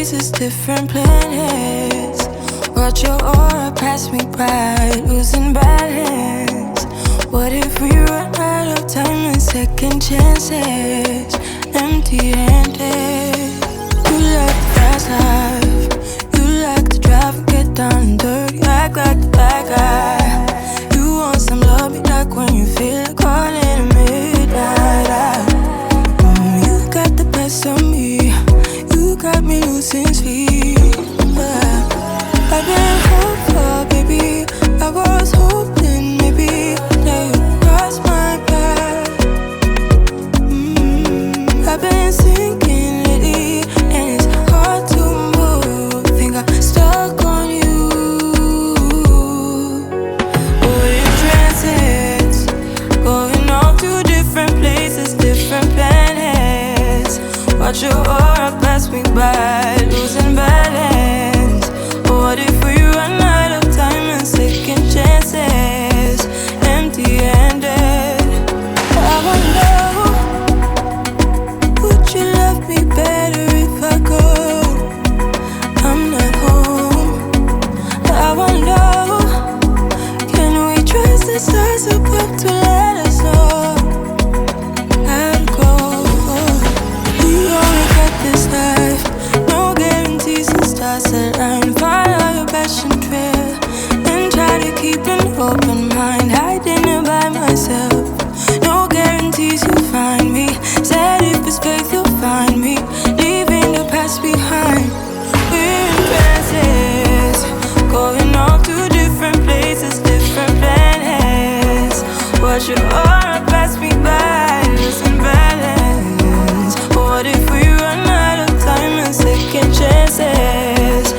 places, different planets. Watch your aura pass me by, losing balance. What if we run out of time and second chances? Empty-handed. You like the fast life, you like to drive and get down and dirty, act like the bad guy. You want some love, be like when you feel like calling at midnight. You got the best of me, you got me losing sleep. I've been hopeful, baby, I was hoping maybe that you'd cross my path. I've been sinking lately and it's hard to move. Think I'm stuck on you. We're in transits, going off to different places, different planets. Watch your aura pass me by, losing balance. What if we run out of time and second chances? Empty-handed. I wonder, would you love me better if I go? I'm not home. I wonder, can we trust the stars above to let us know how to go? We only got this life, no guarantees and stars align. Follow your passion trail and try to keep an open mind. Hiding by myself, no guarantees you'll find me. Said if it's faith you'll find me, leaving the past behind. We're in transits, going off to different places, different planets. Watch your aura pass me by, losing balance. What if we run out of time and second chances?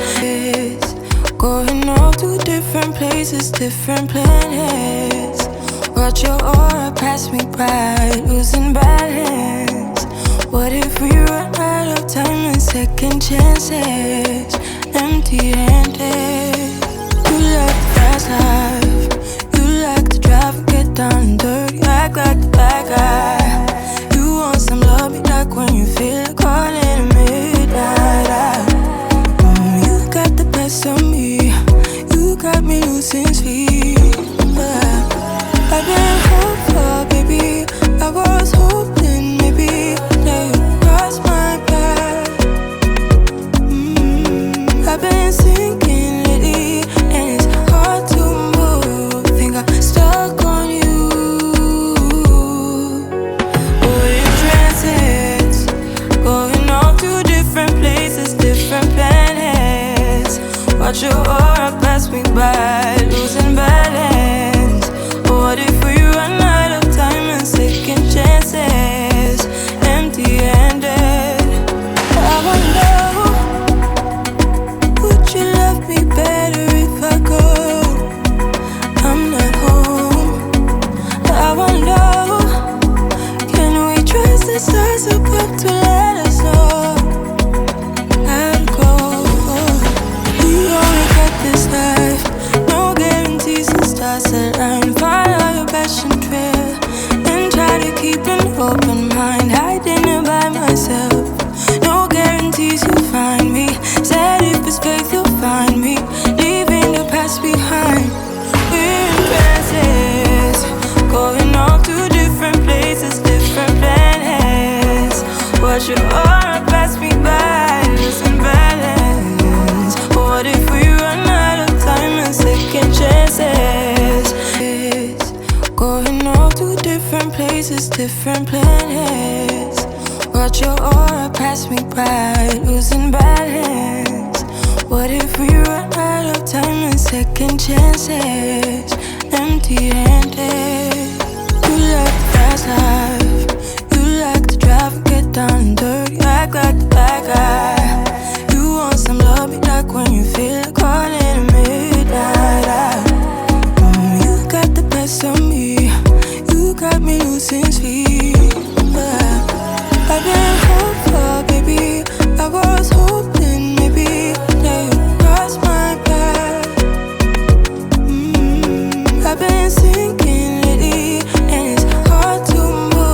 Going off to different places, different planets. Watch your aura pass me by, losing balance. What if we run out of time and second chances? Empty-handed. You like the fast life, you like to drive and get down and dirty, act like the bad guy. You want some love, be like when you feel like calling at midnight. You got the best of me, you got me losing sleep. I've been hopeful, baby, I was hoping maybe that you'd cross my path. I've been sinking lately and it's hard to move. Think I'm stuck on you. We're in transits, going off to different places, different planets. Watch your aura pass me by, losing balance. What if we run out of time and second chances? Empty-handed. I wonder, would you love me better if I go? I'm not home. I wonder, can we trust the stars above to let us know how to go? We only got this life, no guarantees and stars align. Follow your passion trail and try to keep an open mind. Hiding by myself, no guarantees you'll find me. Said if it's faith you'll find me, leaving the past behind. We're in transits, going off to different places, different planets. Watch your aura pass me by, losing balance. What if we run out of time and second chances? Going off to different places, different planets. Watch your aura pass me by, losing balance. What if we run out of time and second chances? Empty-handed. You like the fast life, you like to drive and get down and dirty, act like the bad guy. You want some love, be like when you feel like calling at midnight. You got the best of me, you got me losing sleep. I've been hopeful, baby, I was hoping maybe that you'd cross my path. I've been sinking lately and it's hard to move.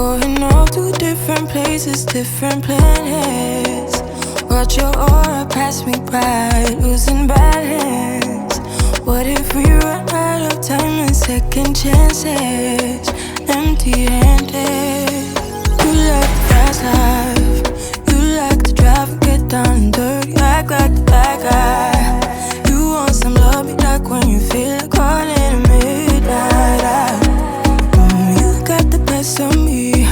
Going off to different places, different planets. Watch your aura pass me by, losing balance. What if we run out of time and second chances? Empty-handed. You like the fast life, you like to drive and get down and dirty, act like the bad guy. You want some love, be like when you feel like calling at midnight. You got the best of me,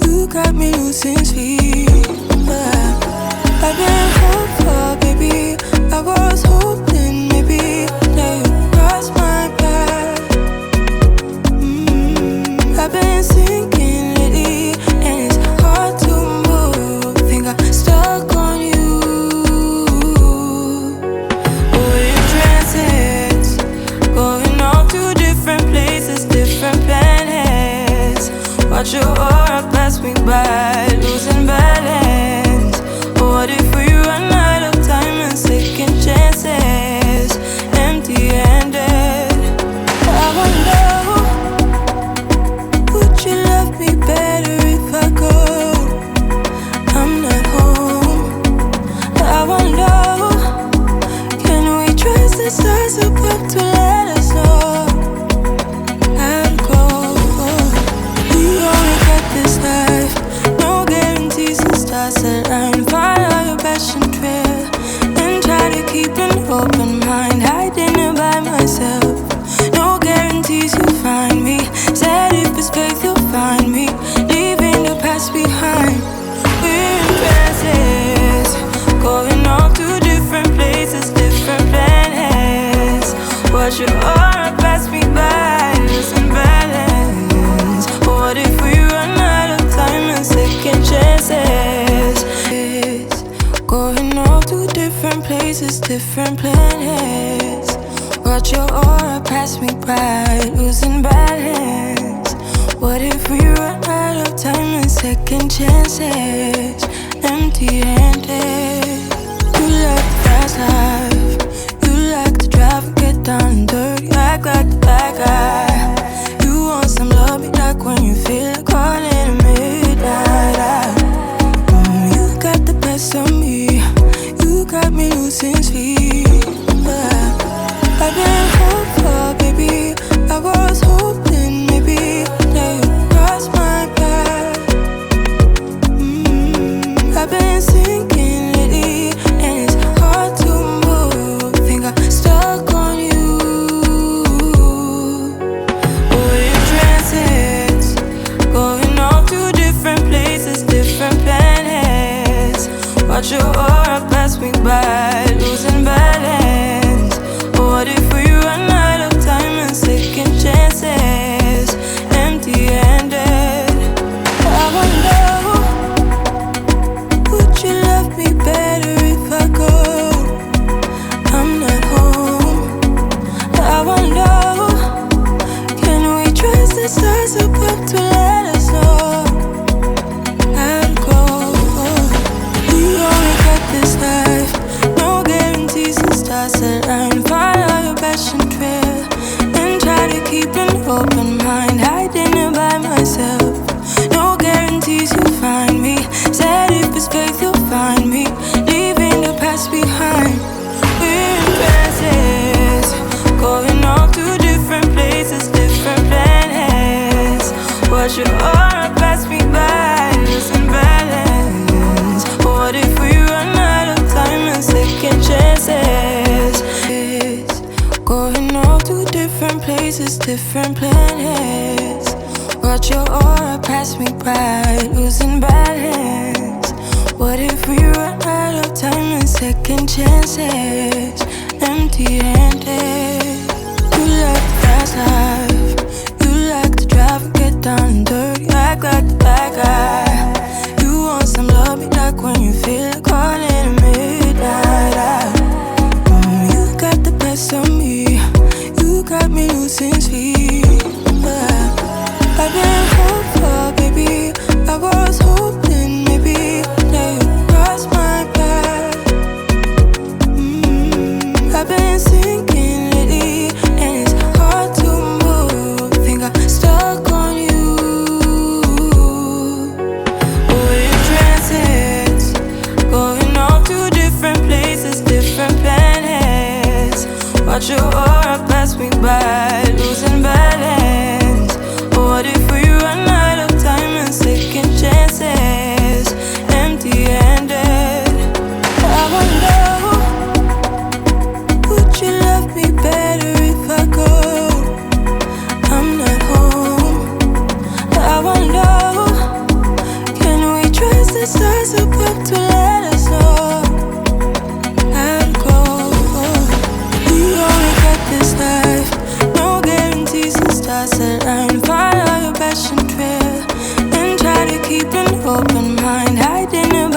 you got me losing sleep. I've been hopeful, baby, I was hoping maybe that you'd cross my path. I've been sinking lately, and it's hard to move. Think I'm stuck on you. We're in transits, going off to different places, different planets. Watch your aura pass me by, losing balance. What if we run out of time and second chances? Empty-handed. I wonder, would you love me better if I go? I'm not home. I wonder, can we trace the stars above to let us know how to go? We only get this life, no guarantees the stars align. Follow your passion trail and try to keep an open mind. Hiding it by myself, no guarantees you'll find me. Said if it's faith you'll find me, leaving the past behind. We're in transits, going off to different places, different planets. Watch your aura pass me by, losing balance. What if we run out of time and second chances? Going off to different places, different planets. Watch your aura pass me by, losing balance. What if we run out of time and second chances? Empty-handed. You like the fast life, you like to drive and get down and dirty, act like the bad guy. You want some love, be like when you feel like calling at midnight. You got the best of me, you got me losing sleep. I've been hopeful, baby, I was hoping maybe that you'd cross my path. I've been sinking lately, and it's hard to move. Think I'm stuck on you. We're in transits, going off to different places, different planets. Watch your aura pass me by, losing balance. What if we run out of time and second chances? Empty-handed. I wonder, would you love me better if I go? I'm not home. I wonder, can we trace the stars above to let us know how to go? We only got this life, no guarantees the stars align. Follow your passion trail and try to keep an open mind. Hiding it by myself, no guarantees you'll find me. Said if it's faith you'll find me, leaving the past behind. We're in transits, going off to different places, different planets. Watch your aura pass me by, losing balance. What if we run out of time and second chances? Going off to different places, different planets. Watch your aura pass me by, losing balance. What if we run out of time and second chances? Empty-handed. You like the fast life, you like to drive and get down and dirty, act like the bad guy. You want some love, be like when you feel like calling at midnight. You got the best of me, you got me losing sleep. I've been hopeful, baby, I was hoping maybe that you'd cross my path. I've been sinking lately, and it's hard to move. Think I'm stuck on you. the stars above to let us know and go. We only get this life, no guarantees and stars that line. Follow your passion trail and try to keep an open mind, hiding